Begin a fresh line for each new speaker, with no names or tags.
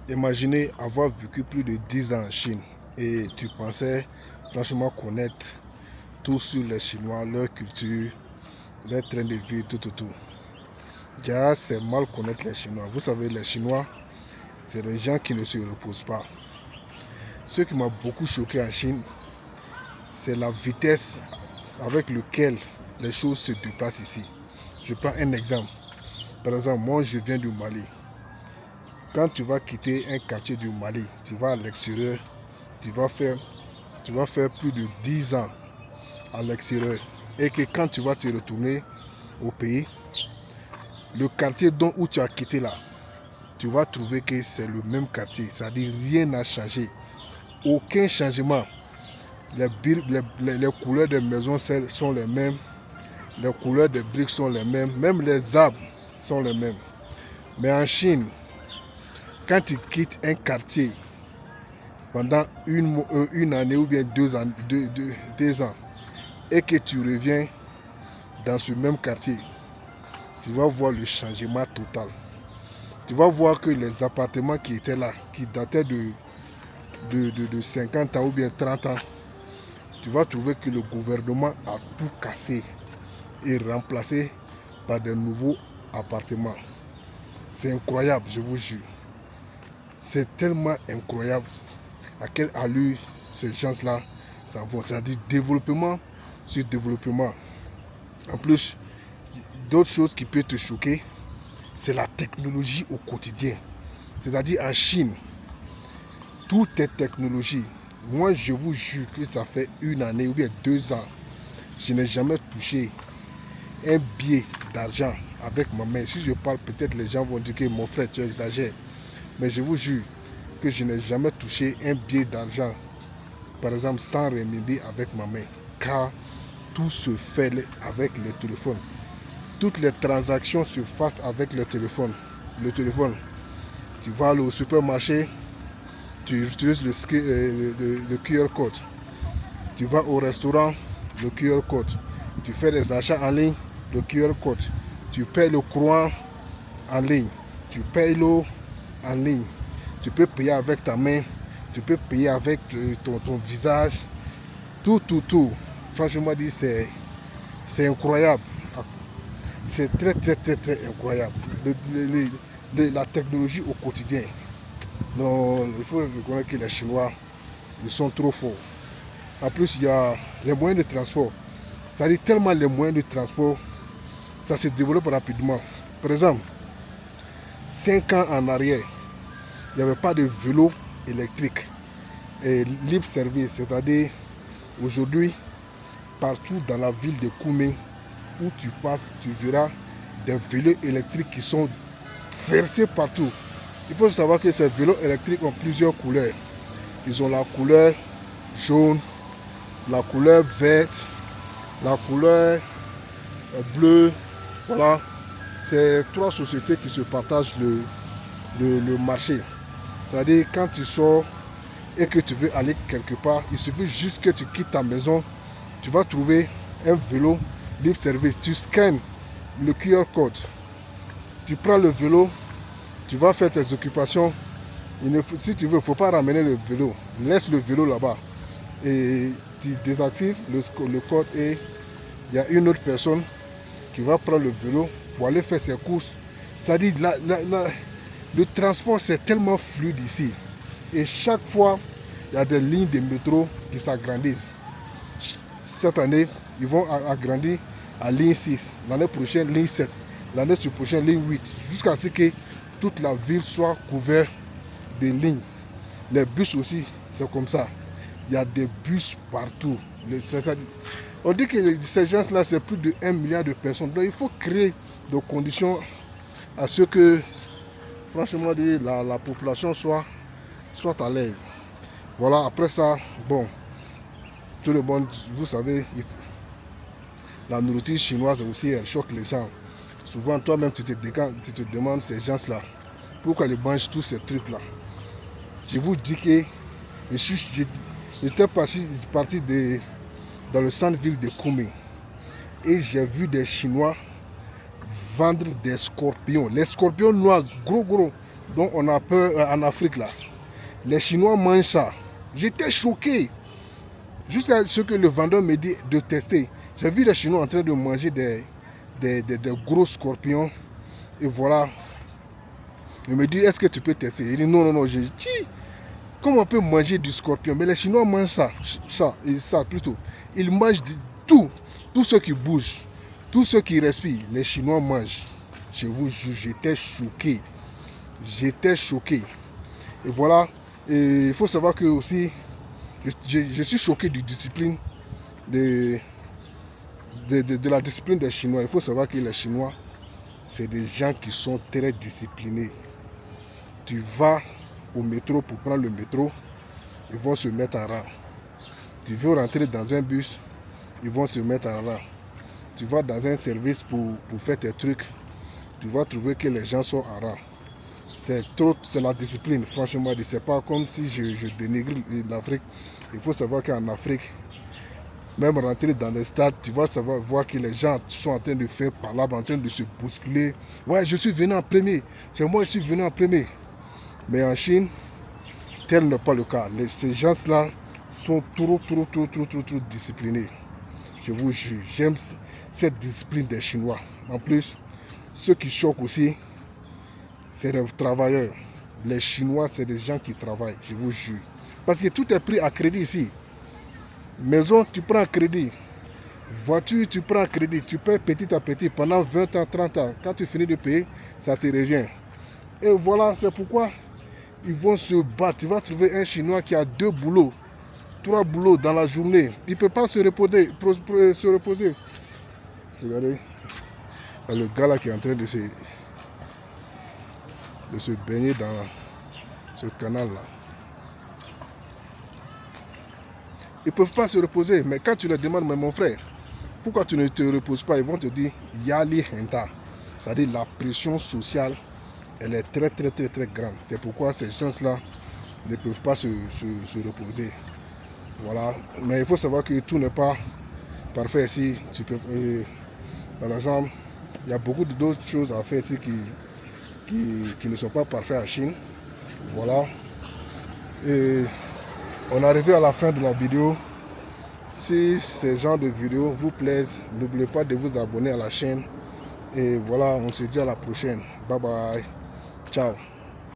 Imaginez avoir vécu plus de 10 ans en Chine et tu pensais franchement connaître tout sur les Chinois, leur culture, leur train de vie, tout. Déjà, c'est mal connaître les Chinois. Vous savez, les Chinois, c'est des gens qui ne se reposent pas. Ce qui m'a beaucoup choqué en Chine, c'est la vitesse avec laquelle les choses se déplacent ici. Je prends un exemple. Par exemple, moi, je viens du Mali. Quand tu vas quitter un quartier du Mali, tu vas à l'extérieur, tu vas faire, tu vas faire plus de 10 ans à l'extérieur. Et que quand tu vas te retourner au pays, le quartier où tu as quitté là, tu vas trouver que c'est le même quartier. C'est-à-dire rien n'a changé. Aucun changement. Les couleurs des maisons sont les mêmes. Les couleurs des briques sont les mêmes. Même les arbres sont les mêmes. Mais en Chine, quand tu quittes un quartier pendant une année ou bien 2 ans et que tu reviens dans ce même quartier, tu vas voir le changement total. Tu vas voir que les appartements qui étaient là, qui dataient de 50 ans ou bien 30 ans, tu vas trouver que le gouvernement a tout cassé et remplacé par de nouveaux appartements. C'est incroyable, je vous jure. C'est tellement incroyable à quelle allure ces gens-là s'en vont. C'est-à-dire développement sur développement. En plus, d'autres choses qui peuvent te choquer, c'est la technologie au quotidien. C'est-à-dire en Chine, tout est technologie. Moi, je vous jure que ça fait une année ou bien 2 ans, je n'ai jamais touché un billet d'argent avec ma main. Si je parle, peut-être les gens vont dire que mon frère, tu exagères. Mais je vous jure que je n'ai jamais touché un billet d'argent, par exemple 100 renminbi avec ma main. Car tout se fait avec le téléphone. Toutes les transactions se fassent avec le téléphone. Le téléphone. Tu vas au supermarché, tu utilises le QR code. Tu vas au restaurant, le QR code. Tu fais des achats en ligne, le QR code. Tu payes le courant en ligne. Tu payes l'eau en ligne. Tu peux payer avec ta main. Tu peux payer avec ton visage. Tout. Franchement dit, c'est incroyable. C'est très incroyable. La technologie au quotidien. Donc, il faut reconnaître que les Chinois, ils sont trop forts. En plus, il y a les moyens de transport. Ça dit tellement les moyens de transport, ça se développe rapidement. Par exemple, 5 ans en arrière, il n'y avait pas de vélo électrique et libre service. C'est-à-dire, aujourd'hui, partout dans la ville de Kunming, où tu passes, tu verras des vélos électriques qui sont versés partout. Il faut savoir que ces vélos électriques ont plusieurs couleurs. Ils ont la couleur jaune, la couleur verte, la couleur bleue. Voilà, c'est 3 sociétés qui se partagent le marché. C'est-à-dire quand tu sors et que tu veux aller quelque part, il suffit juste que tu quittes ta maison, tu vas trouver un vélo libre service. Tu scannes le QR code, tu prends le vélo, tu vas faire tes occupations. Si tu veux, il ne faut pas ramener le vélo. Laisse le vélo là-bas. Et tu désactives le code et il y a une autre personne qui va prendre le vélo pour aller faire ses courses. C'est-à-dire, le transport, c'est tellement fluide ici. Et chaque fois, il y a des lignes de métro qui s'agrandissent. Cette année, ils vont agrandir à ligne 6. L'année prochaine, ligne 7. L'année prochaine, ligne 8. Jusqu'à ce que toute la ville soit couverte de lignes. Les bus aussi, c'est comme ça. Il y a des bus partout. On dit que ces gens-là, c'est plus de 1 milliard de personnes. Donc il faut créer des conditions à ce que, franchement, la population soit à l'aise. Voilà, après ça, bon, tout le monde, vous savez, la nourriture chinoise aussi, elle choque les gens. Souvent, toi-même, tu te demandes, ces gens-là, pourquoi ils mangent tous ces trucs-là. Je vous dis que j'étais parti dans le centre-ville de Kunming et j'ai vu des Chinois vendre des scorpions. Les scorpions noirs, gros, dont on a peur en Afrique là. Les Chinois mangent ça. J'étais choqué. Jusqu'à ce que le vendeur me dit de tester. J'ai vu les Chinois en train de manger des gros scorpions. Et voilà. Il me dit, est-ce que tu peux tester? Il dit, non, non, non. J'ai dit, comment on peut manger du scorpion? Mais les Chinois mangent ça plutôt. Ils mangent tout ce qui bouge, tout ce qui respire. Les Chinois mangent. Je vous jure, j'étais choqué. J'étais choqué. Et voilà. Et il faut savoir que aussi, je suis choqué du discipline de la discipline des Chinois. Il faut savoir que les Chinois, c'est des gens qui sont très disciplinés. Tu vas au métro pour prendre le métro, ils vont se mettre en rang. Tu veux rentrer dans un bus, ils vont se mettre en rang. Tu vas dans un service pour faire tes trucs, tu vas trouver que les gens sont en rang. C'est la discipline, franchement. C'est pas comme si je dénigre l'Afrique. Il faut savoir qu'en Afrique, même rentrer dans les stades, tu vas voir que les gens sont en train de faire palabre, en train de se bousculer. Ouais, je suis venu en premier. C'est moi, je suis venu en premier. Mais en Chine, tel n'est pas le cas. Ces gens-là sont trop disciplinés. Je vous jure, j'aime cette discipline des Chinois. En plus, ceux qui choquent aussi, c'est les travailleurs. Les Chinois, c'est des gens qui travaillent, je vous jure. Parce que tout est pris à crédit ici. Maison, tu prends à crédit. Voiture, tu prends à crédit. Tu payes petit à petit pendant 20 ans, 30 ans. Quand tu finis de payer, ça te revient. Et voilà, c'est pourquoi ils vont se battre. Tu vas trouver un Chinois qui a 2 boulots, 3 boulots dans la journée. Il ne peut pas se reposer. Regardez, il y a le gars là qui est en train de se baigner dans ce canal là. Ils ne peuvent pas se reposer. Mais quand tu leur demandes, mais mon frère, pourquoi tu ne te reposes pas? Ils vont te dire, Yali Henta. C'est-à-dire la pression sociale, elle est très grande. C'est pourquoi ces gens-là ne peuvent pas se reposer. Voilà. Mais il faut savoir que tout n'est pas parfait ici. Par exemple, il y a beaucoup d'autres choses à faire ici qui ne sont pas parfaites en Chine. Voilà. Et on est arrivé à la fin de la vidéo. Si ce genre de vidéos vous plaisent, n'oubliez pas de vous abonner à la chaîne. Et voilà, on se dit à la prochaine. Bye bye. Ciao.